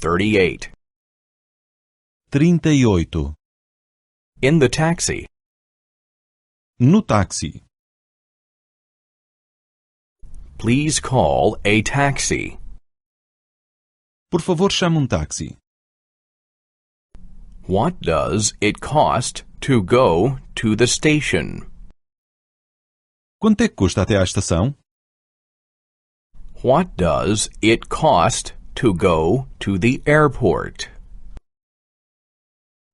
38. 38. In the taxi. No táxi. Please call a taxi. Por favor, chame táxi. What does it cost to go to the station? Quanto é que custa até à estação? What does it cost to go to the airport?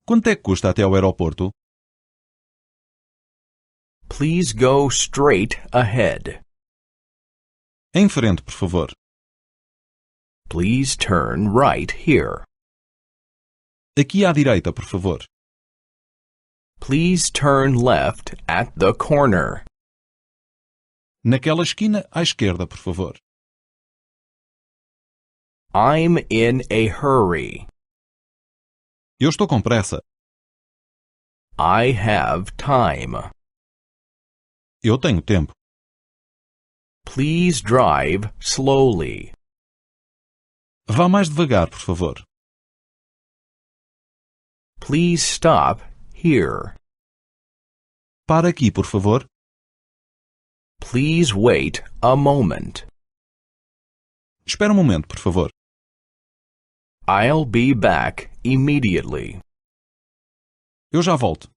Quanto é que custa até ao aeroporto? Please go straight ahead. Em frente, por favor. Please turn right here. Aqui à direita, por favor. Please turn left at the corner. Naquela esquina à esquerda, por favor. I'm in a hurry. Eu estou com pressa. I have time. Eu tenho tempo. Please drive slowly. Vá mais devagar, por favor. Please stop here. Para aqui, por favor. Please wait a moment. Espera um momento, por favor. I'll be back immediately. Eu já volto.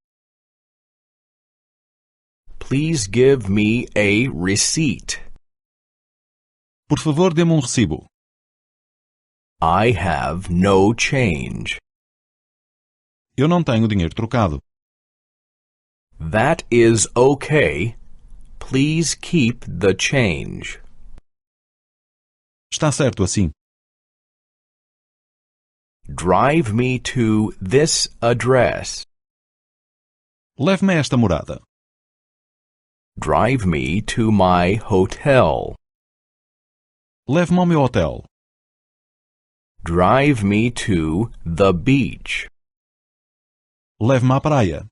Please give me a receipt. Por favor, dê-me recibo. I have no change. Eu não tenho dinheiro trocado. That is okay. Please keep the change. Está certo assim. Drive me to this address. Leve-me a esta morada. Drive me to my hotel. Leve-me ao meu hotel. Drive me to the beach. Leve-me à praia.